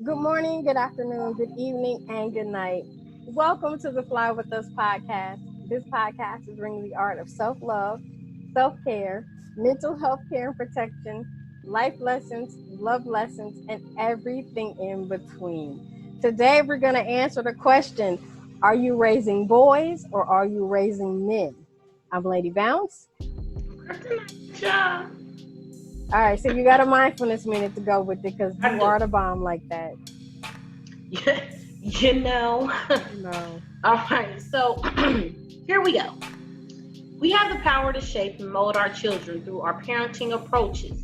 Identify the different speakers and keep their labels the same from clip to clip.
Speaker 1: Good morning, good afternoon, good evening, and good night. Welcome to the Fly With Us podcast. This podcast is bringing the art of self love, self care, mental health care and protection, life lessons, love lessons, and everything in between. Today, we're going to answer the question: are you raising boys or are you raising men? I'm Lady Bounce.
Speaker 2: Job.
Speaker 1: All right, so you got a mindfulness minute to go with it because
Speaker 2: I
Speaker 1: you
Speaker 2: do.
Speaker 1: are the bomb like that.
Speaker 2: you know.
Speaker 1: No.
Speaker 2: All right, so here we go. We have the power to shape and mold our children through our parenting approaches.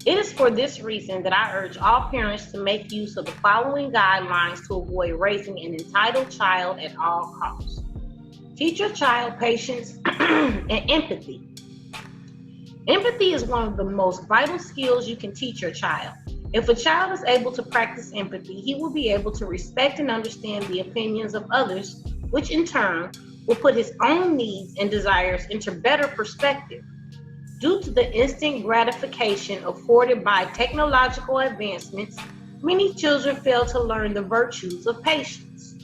Speaker 2: It is for this reason that I urge all parents to make use of the following guidelines to avoid raising an entitled child at all costs. Teach your child patience and empathy. Empathy is one of the most vital skills you can teach your child. If a child is able to practice empathy, he will be able to respect and understand the opinions of others, which in turn will put his own needs and desires into better perspective. Due to the instant gratification afforded by technological advancements, many children fail to learn the virtues of patience.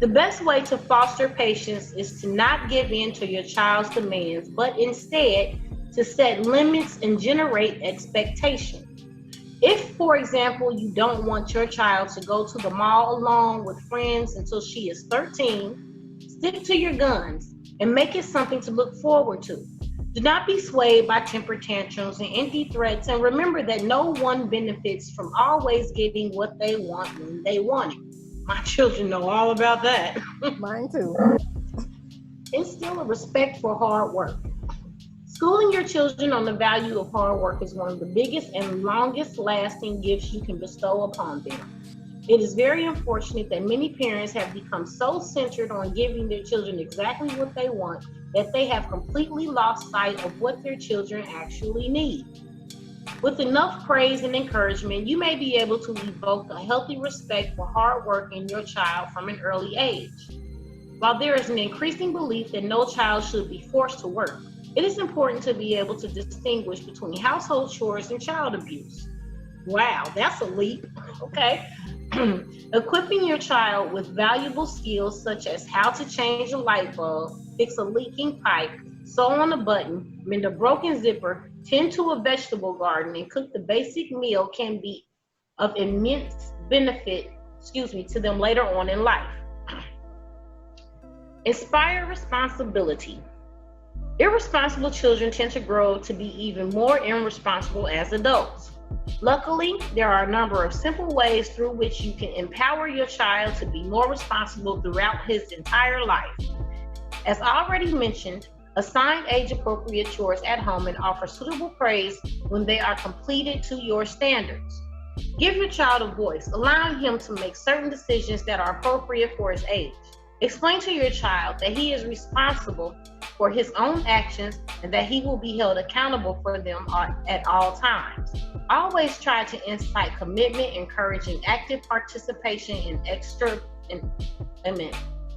Speaker 2: The best way to foster patience is to not give in to your child's demands, but instead to set limits and generate expectation. If, for example, you don't want your child to go to the mall alone with friends until she is 13, stick to your guns and make it something to look forward to. Do not be swayed by temper tantrums and empty threats, and remember that no one benefits from always getting what they want when they want it. My children know all about that.
Speaker 1: Mine too.
Speaker 2: Instill a respect for hard work. Schooling your children on the value of hard work is one of the biggest and longest lasting gifts you can bestow upon them. It is very unfortunate that many parents have become so centered on giving their children exactly what they want that they have completely lost sight of what their children actually need. With enough praise and encouragement, you may be able to evoke a healthy respect for hard work in your child from an early age. While there is an increasing belief that no child should be forced to work, it is important to be able to distinguish between household chores and child abuse. Wow, that's a leap. Okay. Equipping your child with valuable skills such as how to change a light bulb, fix a leaking pipe, sew on a button, mend a broken zipper, tend to a vegetable garden, and cook the basic meal can be of immense benefit, to them later on in life. Inspire responsibility. Irresponsible children tend to grow to be even more irresponsible as adults. Luckily, there are a number of simple ways through which you can empower your child to be more responsible throughout his entire life. As already mentioned, assign age-appropriate chores at home and offer suitable praise when they are completed to your standards. Give your child a voice, allowing him to make certain decisions that are appropriate for his age. Explain to your child that he is responsible for his own actions and that he will be held accountable for them at all times. Always try to incite commitment, encouraging active participation in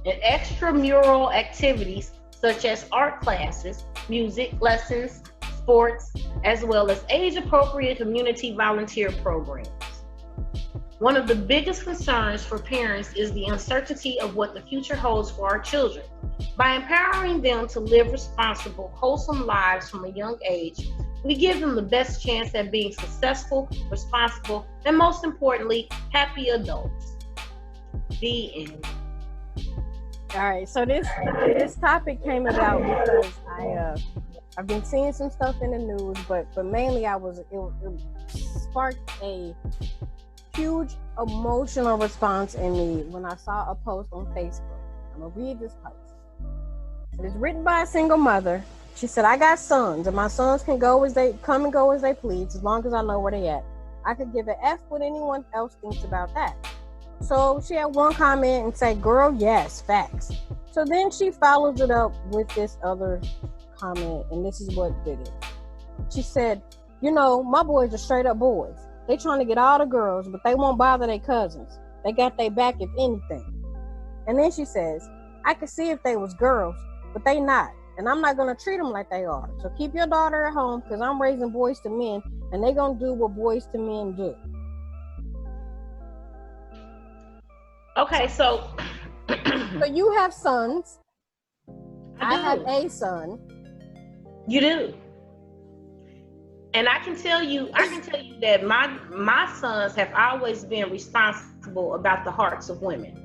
Speaker 2: extramural activities such as art classes, music lessons, sports, as well as age-appropriate community volunteer programs. One of the biggest concerns for parents is the uncertainty of what the future holds for our children. By empowering them to live responsible, wholesome lives from a young age, we give them the best chance at being successful, responsible, and most importantly, happy adults. The end.
Speaker 1: All right, so this topic came about because I've been seeing some stuff in the news, but mainly it sparked a huge emotional response in me when I saw a post on Facebook. I'm gonna read this post. It is written by a single mother. She said, "I got sons, and my sons can come and go as they please, as long as I know where they at. I could give a F what anyone else thinks about that." So she had one comment and say, "Girl, yes, facts." So then she follows it up with this other comment, and this is what did it. She said, "My boys are straight up boys. They trying to get all the girls, but they won't bother their cousins. They got their back if anything." And then she says, "I could see if they was girls, but they not. And I'm not going to treat them like they are. So keep your daughter at home because I'm raising boys to men, and they going to do what boys to men do."
Speaker 2: Okay, so
Speaker 1: So you have sons. I
Speaker 2: do.
Speaker 1: have a son.
Speaker 2: You do. And I can tell you that my sons have always been responsible about the hearts of women,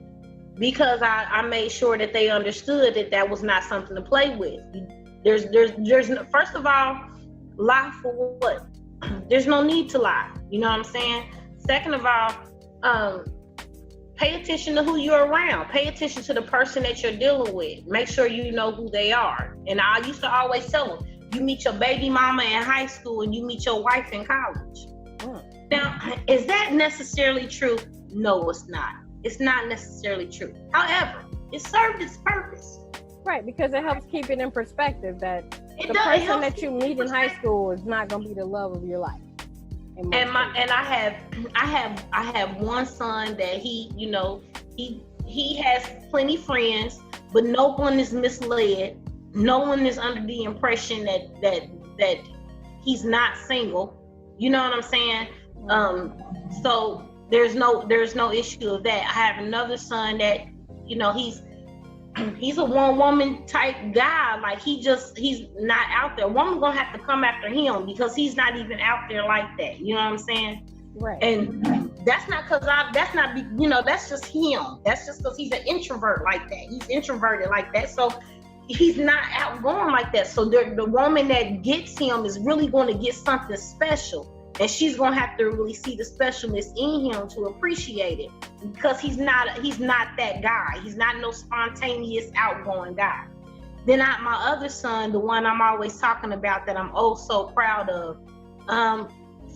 Speaker 2: because I made sure that they understood that was not something to play with. There's no, first of all, lie for what? There's no need to lie. You know what I'm saying? Second of all, pay attention to who you're around. Pay attention to the person that you're dealing with. Make sure you know who they are. And I used to always tell them, you meet your baby mama in high school and you meet your wife in college. Now, is that necessarily true? No, it's not. It's not necessarily true. However, it served its purpose.
Speaker 1: Right, because it helps keep it in perspective that the
Speaker 2: It
Speaker 1: person that you meet in high school is not going to be the love of your life.
Speaker 2: And I have one son that he has plenty friends, but no one is misled. No one is under the impression that he's not single. You know what I'm saying? So there's no issue of that. I have another son that, he's a one woman type guy. Like he's not out there. Woman gonna have to come after him because he's not even out there like that. You know what I'm saying?
Speaker 1: Right.
Speaker 2: And that's not because that's just him. That's just because he's an introvert like that. He's introverted like that. So he's not outgoing like that. So the woman that gets him is really going to get something special. And she's going to have to really see the specialness in him to appreciate it, because he's not that guy. He's not no spontaneous, outgoing guy. Then my other son, the one I'm always talking about that I'm oh so proud of,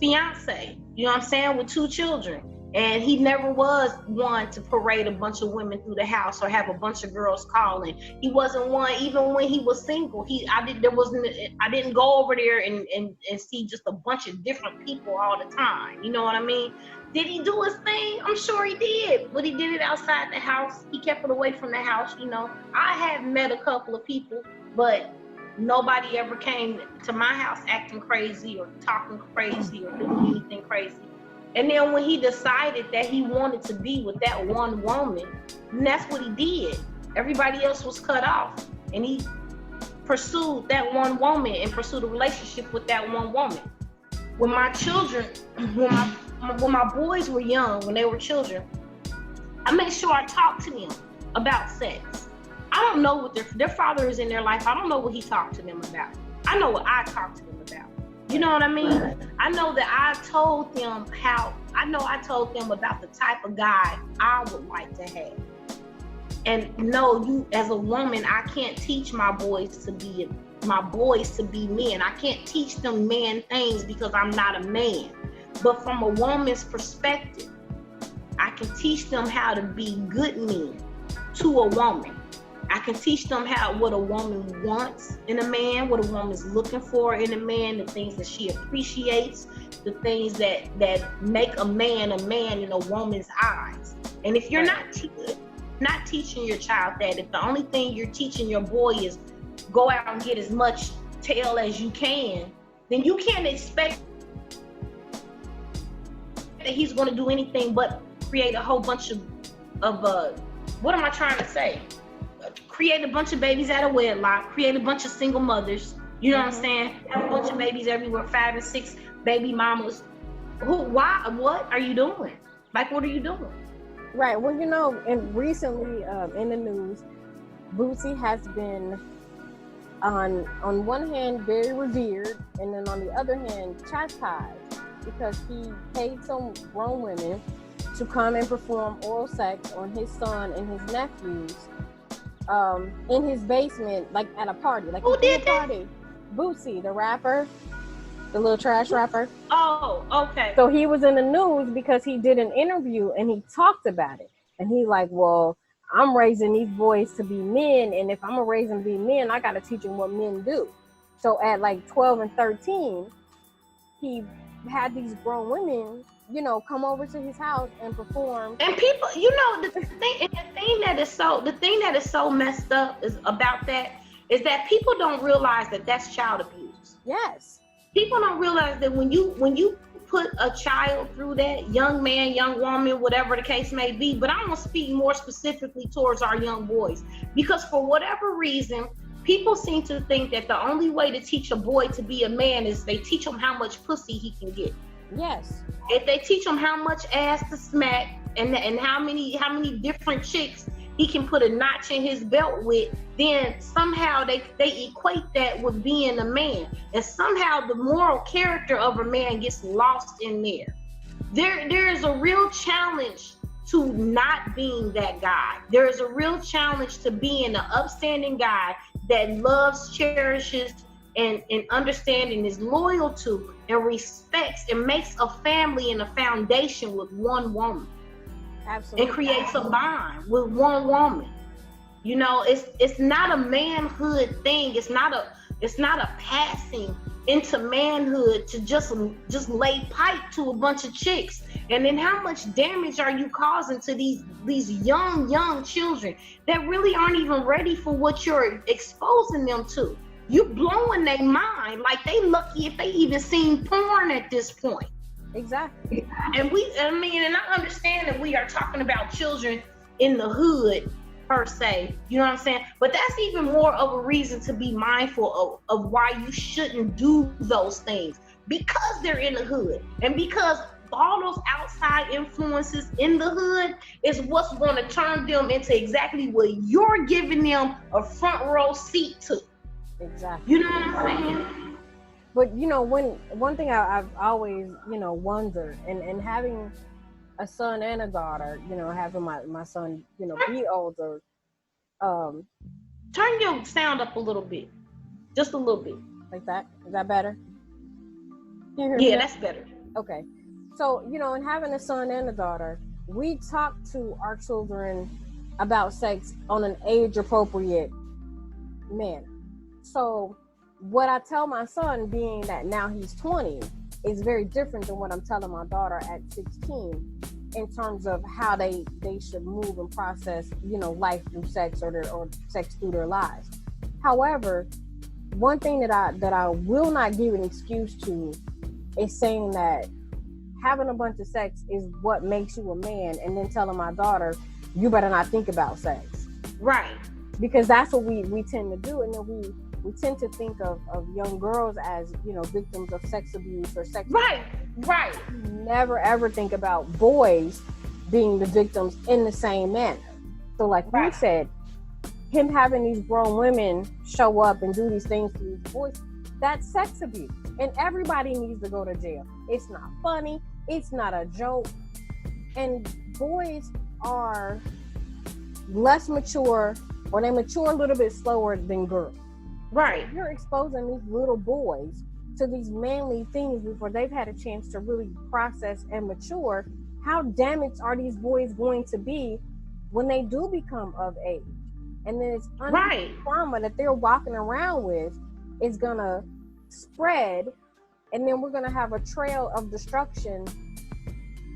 Speaker 2: fiance, you know what I'm saying, with 2 children. And he never was one to parade a bunch of women through the house or have a bunch of girls calling. He wasn't one, even when he was single. I didn't go over there and see just a bunch of different people all the time. You know what I mean? Did he do his thing? I'm sure he did, but he did it outside the house. He kept it away from the house. I have met a couple of people, but nobody ever came to my house acting crazy or talking crazy or doing anything crazy. And then when he decided that he wanted to be with that one woman, that's what he did. Everybody else was cut off. And he pursued that one woman and pursued a relationship with that one woman. When my children, when my boys were young, when they were children, I made sure I talked to them about sex. I don't know what their father is in their life. I don't know what he talked to them about. I know what I talked to them about. You know what I mean? I know that I told them about the type of guy I would like to have. And no, you as a woman, I can't teach my boys to be men. I can't teach them man things because I'm not a man. But from a woman's perspective, I can teach them how to be good men to a woman. I can teach them what a woman wants in a man, what a woman's looking for in a man, the things that she appreciates, the things that make a man in a woman's eyes. And if you're not teaching your child that, if the only thing you're teaching your boy is go out and get as much tail as you can, then you can't expect that he's going to do anything but create a whole bunch of what am I trying to say? Create a bunch of babies out of wedlock, create a bunch of single mothers, you know what I'm saying? Have a bunch of babies everywhere, 5 and 6 baby mamas. Why? What are you doing? Like, what are you doing?
Speaker 1: Right. Well, and recently in the news, Boosie has been on one hand very revered, and then on the other hand chastised, because he paid some grown women to come and perform oral sex on his son and his nephews in his basement, like at a party. Like, who did that? Party. Boosie, the rapper, the little trash rapper.
Speaker 2: Oh, okay.
Speaker 1: So he was in the news because he did an interview and he talked about it. And he's like, well, I'm raising these boys to be men, and if I'm gonna raise them to be men, I gotta teach them what men do. So at like 12 and 13, he had these grown women, come over to his house and perform.
Speaker 2: And people, the thing that is so messed up about that is that people don't realize that that's child abuse.
Speaker 1: Yes.
Speaker 2: People don't realize that when you put a child through that, young man, young woman, whatever the case may be, but I'm going to speak more specifically towards our young boys, because for whatever reason, people seem to think that the only way to teach a boy to be a man is they teach him how much pussy he can get.
Speaker 1: Yes.
Speaker 2: If they teach him how much ass to smack and how many different chicks he can put a notch in his belt with, then somehow they equate that with being a man. And somehow the moral character of a man gets lost in there. There is a real challenge to not being that guy. There is a real challenge to being an upstanding guy that loves, cherishes, and understanding, is loyal to, and respects, and makes a family and a foundation with one woman.
Speaker 1: Absolutely.
Speaker 2: And creates a bond with one woman. You know, it's not a manhood thing. It's not a passing into manhood to just lay pipe to a bunch of chicks. And then how much damage are you causing to these young children that really aren't even ready for what you're exposing them to? You blowing their mind. Like, they lucky if they even seen porn at this point.
Speaker 1: Exactly.
Speaker 2: And I understand that we are talking about children in the hood per se, you know what I'm saying? But that's even more of a reason to be mindful of why you shouldn't do those things, because they're in the hood, and because all those outside influences in the hood is what's going to turn them into exactly what you're giving them a front row seat to.
Speaker 1: Exactly.
Speaker 2: You know what I'm saying?
Speaker 1: But one thing I've always wondered, and having a son and a daughter, having my son be older.
Speaker 2: Turn your sound up a little bit, just a little bit.
Speaker 1: Like that? Is that better? Can you hear
Speaker 2: Yeah,
Speaker 1: me?
Speaker 2: that's better.
Speaker 1: Okay. So and having a son and a daughter, we talk to our children about sex on an age appropriate manner. So what I tell my son, being that now he's 20, is very different than what I'm telling my daughter at 16 in terms of how they should move and process, life through sex or sex through their lives. However, one thing that I will not give an excuse to is saying that having a bunch of sex is what makes you a man, and then telling my daughter, you better not think about sex.
Speaker 2: Right.
Speaker 1: Because that's what we tend to do, and then we tend to think of young girls as, victims of sex abuse or sex.
Speaker 2: Right.
Speaker 1: Never ever think about boys being the victims in the same manner. So like you said, him having these grown women show up and do these things to these boys, that's sex abuse. And everybody needs to go to jail. It's not funny. It's not a joke. And boys are less mature, or they mature a little bit slower than girls.
Speaker 2: Right.
Speaker 1: You're exposing these little boys to these manly things before they've had a chance to really process and mature. How damaged are these boys going to be when they do become of age? And then it's trauma that they're walking around with is gonna spread, and then we're gonna have a trail of destruction,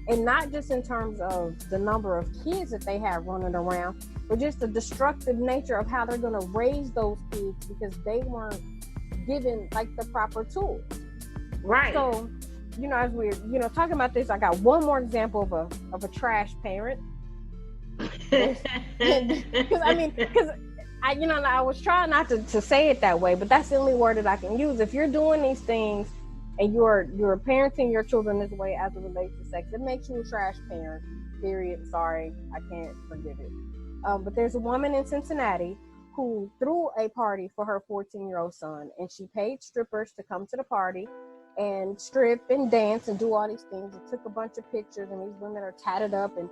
Speaker 1: and not just in terms of the number of kids that they have running around, but just the destructive nature of how they're gonna raise those kids because they weren't given like the proper tools.
Speaker 2: Right.
Speaker 1: So, as we're talking about this, I got one more example of a trash parent. Because I was trying not to say it that way, but that's the only word that I can use. If you're doing these things and you're parenting your children this way as it relates to sex, it makes you a trash parent. Period. Sorry, I can't forgive it. But there's a woman in Cincinnati who threw a party for her 14-year-old son, and she paid strippers to come to the party and strip and dance and do all these things. It took a bunch of pictures, and these women are tatted up, and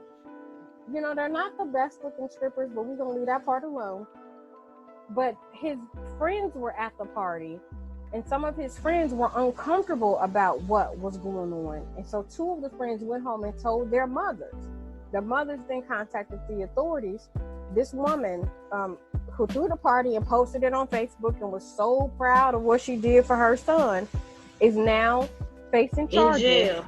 Speaker 1: they're not the best looking strippers, but we're gonna leave that part alone. But his friends were at the party, and some of his friends were uncomfortable about what was going on, and so two of the friends went home and told their mothers. The mothers then contacted the authorities. This woman who threw the party and posted it on Facebook and was so proud of what she did for her son is now facing charges.
Speaker 2: In jail.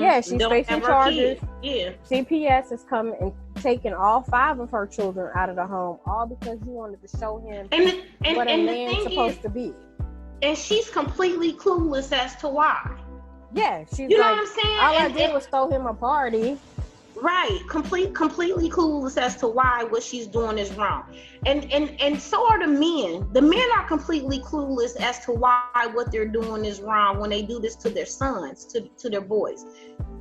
Speaker 1: Yeah, she's facing charges.
Speaker 2: Yeah.
Speaker 1: CPS has come and taken all 5 of her children out of the home, all because you wanted to show him what a man's supposed to be.
Speaker 2: And she's completely clueless as to why.
Speaker 1: Yeah, she's
Speaker 2: You know
Speaker 1: like,
Speaker 2: what I'm saying?
Speaker 1: all I did was throw him a party.
Speaker 2: Right, completely clueless as to why what she's doing is wrong, and so are the men. The men are completely clueless as to why what they're doing is wrong when they do this to their sons, to their boys.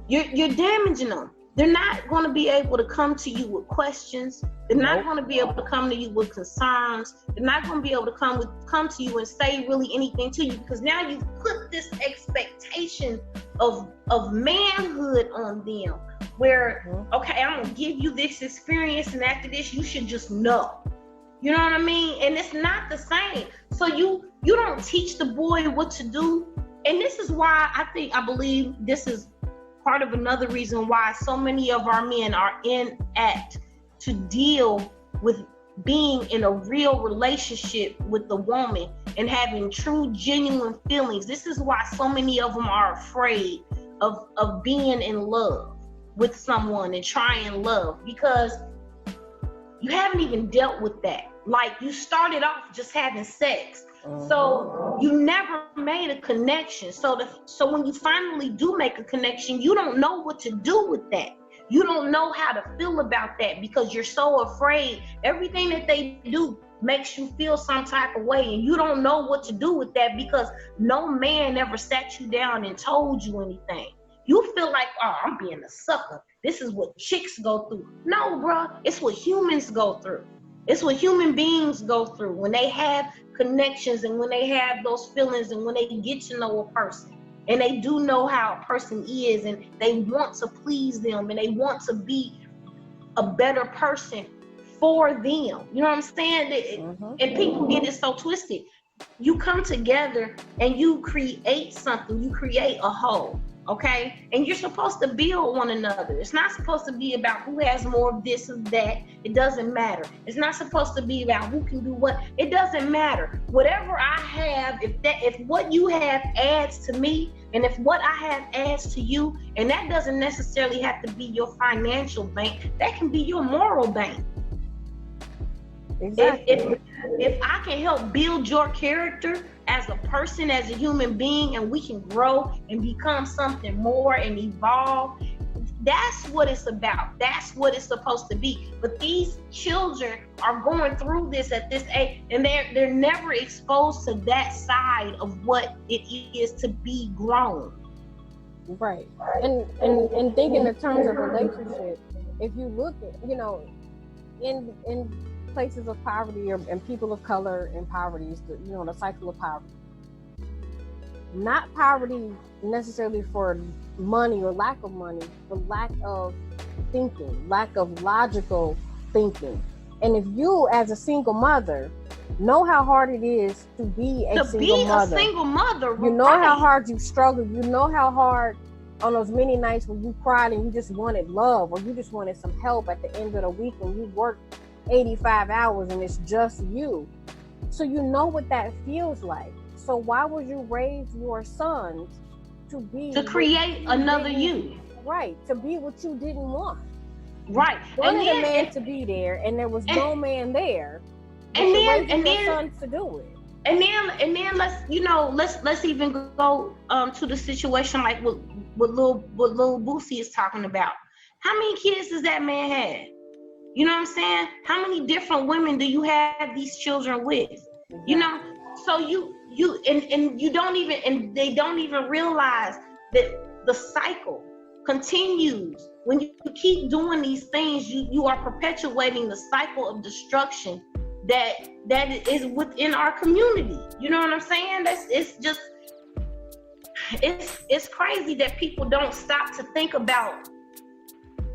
Speaker 2: You're damaging them. They're not going to be able to come to you with questions. They're not going to be able to come to you with concerns. They're not going to be able to come to you and say really anything to you, because now you've put this expectation of manhood on them, where, okay, I'm going to give you this experience, and after this, you should just know. You know what I mean? And it's not the same. So you don't teach the boy what to do. And this is why I believe this is part of another reason why so many of our men are inapt to deal with being in a real relationship with the woman and having true, genuine feelings. This is why so many of them are afraid of being in love with someone and trying love, because you haven't even dealt with that. Like, you started off just having sex. So you never made a connection. So when you finally do make a connection, you don't know what to do with that. You don't know how to feel about that, because you're so afraid. Everything that they do makes you feel some type of way, and you don't know what to do with that, because no man ever sat you down and told you anything. You feel like, oh, I'm being a sucker. This is what chicks go through. No, bro, it's what humans go through. It's what human beings go through when they have connections and when they have those feelings and when they get to know a person and they do know how a person is and they want to please them and they want to be a better person for them. You know what I'm saying? And people get it so twisted. You come together and you create something. You create a whole. Okay, and you're supposed to build one another. It's not supposed to be about who has more of this or that. It doesn't matter. It's not supposed to be about who can do what. It doesn't matter. Whatever I have, if what you have adds to me, and if what I have adds to you, and that doesn't necessarily have to be your financial bank. That can be your moral bank. Exactly. If I can help build your character as a person, as a human being, and we can grow and become something more and evolve, that's what it's about. That's what it's supposed to be. But these children are going through this at this age, and they're never exposed to that side of what it is to be grown.
Speaker 1: Right. And thinking in terms of relationship, if you look at, in places of poverty and people of color in poverty, is the cycle of poverty. Not poverty necessarily for money or lack of money, but lack of thinking, lack of logical thinking. And if you, as a single mother, know how hard it is to be a single mother, you know how hard you struggle, you know how hard on those many nights when you cried and you just wanted love, or you just wanted some help at the end of the week when you worked 85 hours and it's just you. So you know what that feels like. So why would you raise your sons to create another you? Right, to be what you didn't want.
Speaker 2: Right.
Speaker 1: Wanted a man to be there, and there was no man there. And then sons to do it.
Speaker 2: And then let's even go to the situation like what little Boosie is talking about. How many kids does that man have? You know what I'm saying? How many different women do you have these children with? Yeah. So they don't even realize that the cycle continues. When you keep doing these things, you are perpetuating the cycle of destruction that is within our community. You know what I'm saying? It's crazy that people don't stop to think about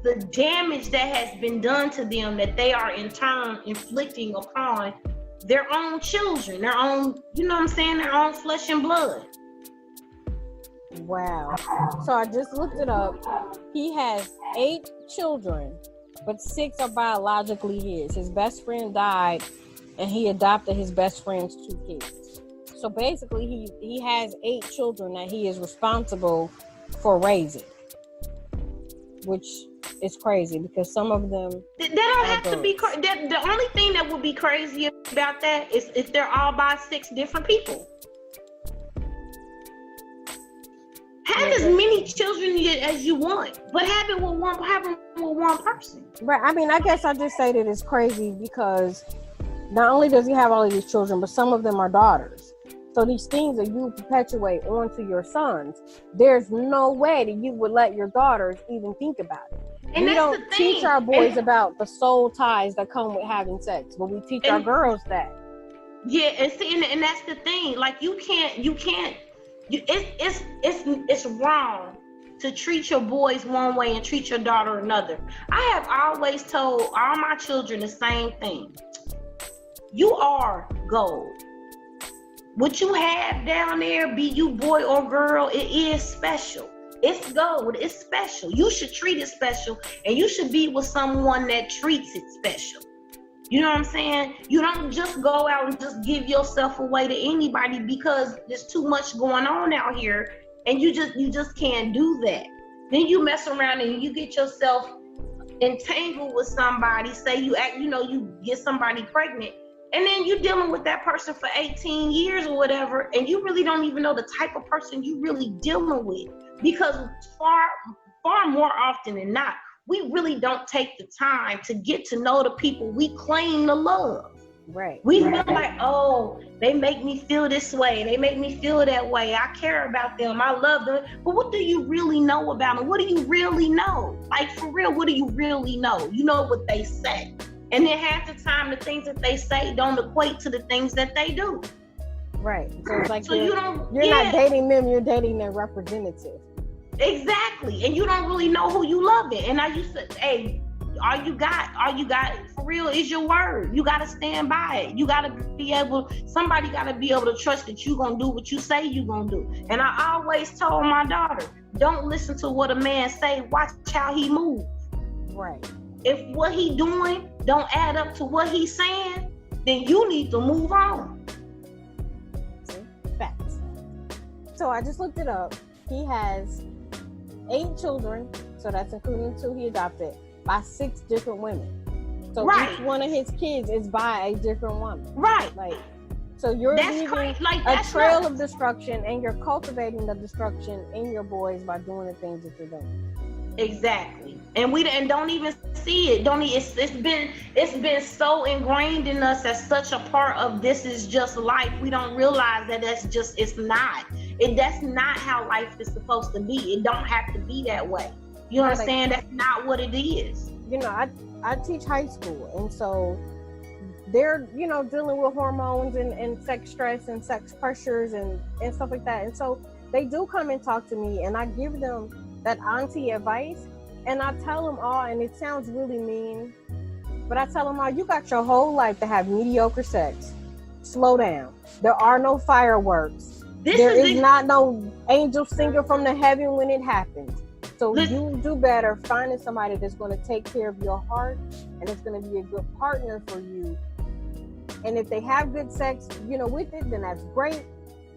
Speaker 2: the damage that has been done to them, that they are in turn inflicting upon their own children, their own, their own flesh and blood.
Speaker 1: Wow. So I just looked it up. He has 8 children, but 6 are biologically his. His best friend died, and he adopted his best friend's 2 kids. So basically, he has 8 children that he is responsible for raising, which is crazy because some of them
Speaker 2: that don't have to be the only thing that would be crazy about that is if they're all by 6 different people. Have as many children as you want, but have it with one person.
Speaker 1: Right. I mean, I guess I just say that it's crazy because not only does he have all of these children, but some of them are daughters. So these things that you perpetuate onto your sons, there's no way that you would let your daughters even think about it. And we don't teach our boys about the soul ties that come with having sex, but we teach our girls that.
Speaker 2: Yeah, and see, and that's the thing. Like it's wrong to treat your boys one way and treat your daughter another. I have always told all my children the same thing. You are gold. What you have down there, be you boy or girl, it is special. It's gold. It's special. You should treat it special, and you should be with someone that treats it special. You know what I'm saying? You don't just go out and just give yourself away to anybody because there's too much going on out here, and you just can't do that. Then you mess around and you get yourself entangled with somebody. Say you get somebody pregnant, and then you're dealing with that person for 18 years or whatever, and you really don't even know the type of person you really dealing with, because far more often than not, we really don't take the time to get to know the people we claim to love.
Speaker 1: Right.
Speaker 2: We feel like, oh, they make me feel this way. They make me feel that way. I care about them. I love them. But what do you really know about them? What do you really know? Like, for real, what do you really know? You know what they say. And then half the time, the things that they say don't equate to the things that they do.
Speaker 1: Right. So it's like
Speaker 2: you're
Speaker 1: not dating them, you're dating their representative.
Speaker 2: Exactly. And you don't really know who you love it. And I used to, hey, all you got for real is your word. You got to stand by it. You got to somebody got to be able to trust that you're going to do what you say you're going to do. And I always told my daughter, don't listen to what a man say, watch how he move.
Speaker 1: Right.
Speaker 2: If what he doing don't add up to what he's saying, then you need to move on.
Speaker 1: See? Facts. So I just looked it up. He has 8 children, so that's including 2 he adopted, by 6 different women. So each one of his kids is by a different woman.
Speaker 2: Right.
Speaker 1: Like, so you're leaving a trail of destruction, and you're cultivating the destruction in your boys by doing the things that you're doing.
Speaker 2: Exactly. And don't even see it. It's been so ingrained in us as such a part of this is just life. We don't realize that it's not. That's not how life is supposed to be. It don't have to be that way. You understand? That's not what it is.
Speaker 1: You know, I teach high school, and so they're, dealing with hormones and sex stress and sex pressures and stuff like that. And so they do come and talk to me, and I give them that auntie advice, and I tell them all, and it sounds really mean, but I tell them all, you got your whole life to have mediocre sex. Slow down. There are no fireworks. There is not no angel singer from the heaven when it happens. So you do better finding somebody that's going to take care of your heart, and it's going to be a good partner for you. And if they have good sex, with it, then that's great.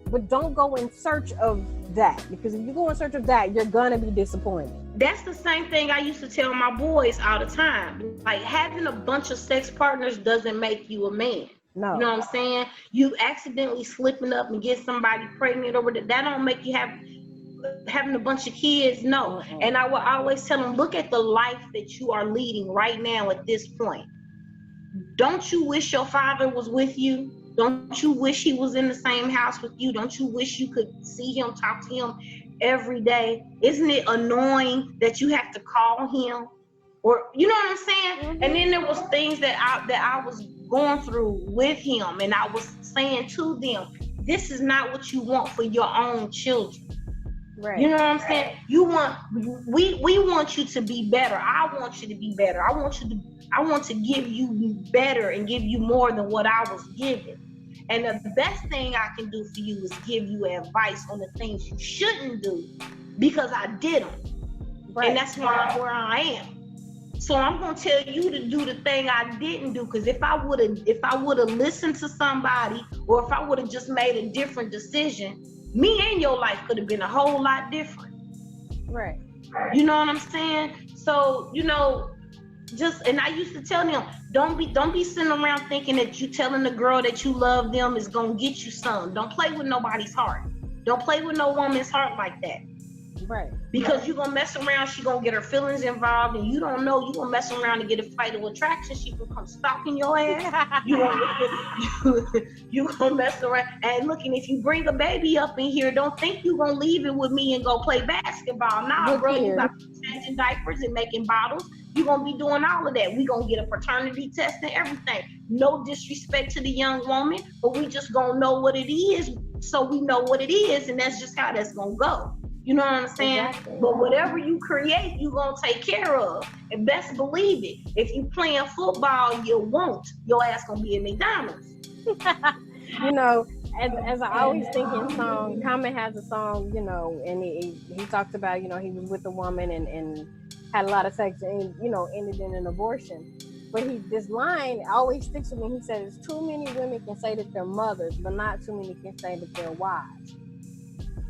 Speaker 1: But don't go in search of that, because if you go in search of that, you're going to be disappointed.
Speaker 2: That's the same thing I used to tell my boys all the time. Like, having a bunch of sex partners doesn't make you a man.
Speaker 1: No.
Speaker 2: You know what I'm saying? You accidentally slipping up and get somebody pregnant over that don't make you having a bunch of kids. No. Mm-hmm. And I will always tell them, look at the life that you are leading right now at this point. Don't you wish your father was with you? Don't you wish he was in the same house with you? Don't you wish you could see him, talk to him every day? Isn't it annoying that you have to call him? Or, you know what I'm saying? Mm-hmm. And then there was things that I was going through with him, and I was saying to them, this is not what you want for your own children.
Speaker 1: Right.
Speaker 2: You know what I'm saying? We want you to be better. I want you to be better. I want to give you better and give you more than what I was given. And the best thing I can do for you is give you advice on the things you shouldn't do, because I did them. Right. And that's where I am. So I'm going to tell you to do the thing I didn't do, because if I would have listened to somebody, or if I would have just made a different decision, me and your life could have been a whole lot different.
Speaker 1: Right.
Speaker 2: You know what I'm saying? So, and I used to tell them, don't be sitting around thinking that you telling the girl that you love them is going to get you some. Don't play with nobody's heart. Don't play with no woman's heart like that.
Speaker 1: Right.
Speaker 2: Because you're gonna mess around, she gonna get her feelings involved, and you don't know, you gonna mess around and get a fatal attraction. She can come stalking your ass. You gonna mess around and looking. If you bring a baby up in here, don't think you gonna leave it with me and go play basketball. Nah, bro, you got to be changing diapers and making bottles. You gonna be doing all of that. We gonna get a paternity test and everything. No disrespect to the young woman, but we just gonna know what it is, so we know what it is, and that's just how that's gonna go. You know what I'm saying?
Speaker 1: Exactly.
Speaker 2: But whatever you create, you gonna take care of. And best believe it, if you playing football, you won't. Your ass gonna be at McDonald's.
Speaker 1: You know, as I always think in song, Common has a song, you know, and he talks about, you know, he was with a woman and had a lot of sex and, you know, ended in an abortion. But this line always sticks with me. He says, too many women can say that they're mothers, but not too many can say that they're wives.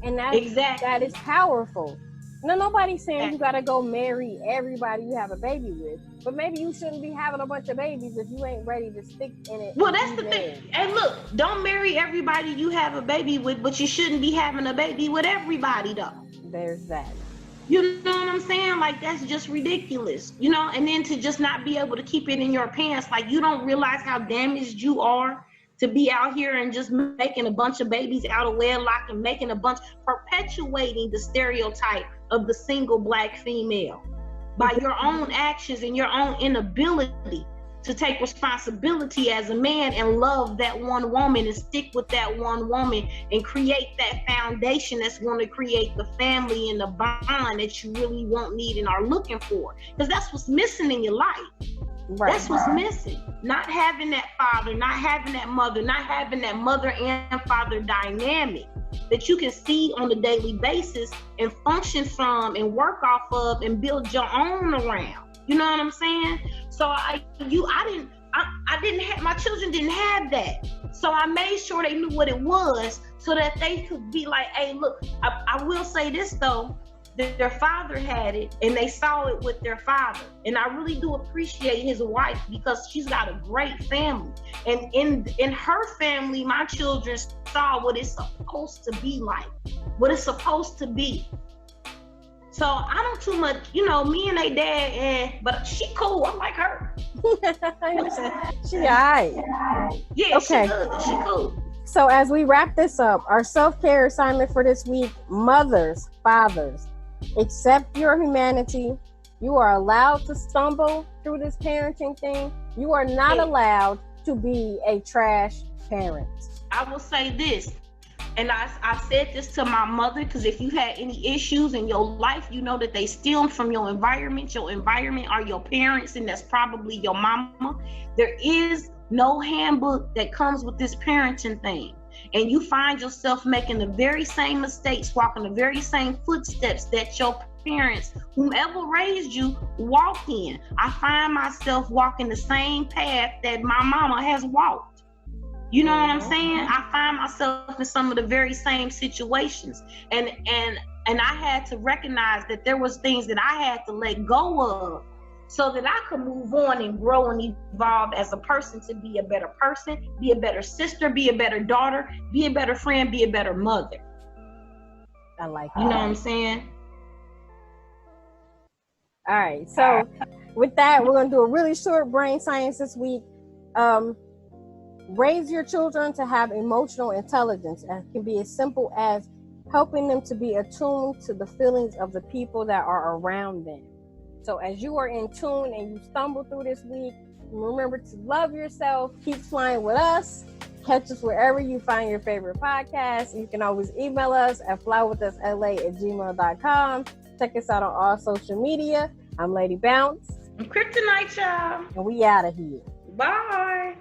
Speaker 1: And that is powerful. No, nobody's saying you gotta go marry everybody you have a baby with, but maybe you shouldn't be having a bunch of babies if you ain't ready to stick in it.
Speaker 2: Well, that's the thing. And look, don't marry everybody you have a baby with, but you shouldn't be having a baby with everybody though.
Speaker 1: There's that.
Speaker 2: You know what I'm saying? Like, that's just ridiculous, you know? And then to just not be able to keep it in your pants, like, you don't realize how damaged you are to be out here and just making a bunch of babies out of wedlock and making a bunch, perpetuating the stereotype of the single Black female by your own actions and your own inability to take responsibility as a man and love that one woman and stick with that one woman and create that foundation that's going to create the family and the bond that you really want, need, and are looking for. Because that's what's missing in your life. Right. That's what's missing. Not having that father, not having that mother, not having that mother and father dynamic that you can see on a daily basis and function from and work off of and build your own around. You know what I'm saying? So I didn't have, my children didn't have that. So I made sure they knew what it was so that they could be like, hey, look, I will say this though, their father had it and they saw it with their father. And I really do appreciate his wife because she's got a great family. And in her family, my children saw what it's supposed to be like, what it's supposed to be. So I don't too much, you know, me and they dad, but she cool. I like her.
Speaker 1: She all right.
Speaker 2: Yeah, okay. She good. She cool.
Speaker 1: So as we wrap this up, our self-care assignment for this week, mothers, fathers, accept your humanity. You are allowed to stumble through this parenting thing. You are not allowed to be a trash parent.
Speaker 2: I will say this, and I said this to my mother, because if you had any issues in your life, you know that they steal from your environment. Your environment are your parents, and that's probably your mama. There is no handbook that comes with this parenting thing. And you find yourself making the very same mistakes, walking the very same footsteps that your parents, whomever raised you, walk in. I find myself walking the same path that my mama has walked. You know what I'm saying? I find myself in some of the very same situations. And I had to recognize that there was things that I had to let go of so that I could move on and grow and evolve as a person to be a better person, be a better sister, be a better daughter, be a better friend, be a better mother.
Speaker 1: I like that.
Speaker 2: You know what I'm saying?
Speaker 1: All right. So with that, we're going to do a really short brain science this week. Raise your children to have emotional intelligence, and it can be as simple as helping them to be attuned to the feelings of the people that are around them. So as you are in tune and you stumble through this week, remember to love yourself, keep flying with us, catch us wherever you find your favorite podcast. You can always email us at flywithusla@gmail.com. Check us out on all social media. I'm Lady Bounce.
Speaker 2: I'm Kryptonite, y'all.
Speaker 1: And we out of here.
Speaker 2: Bye.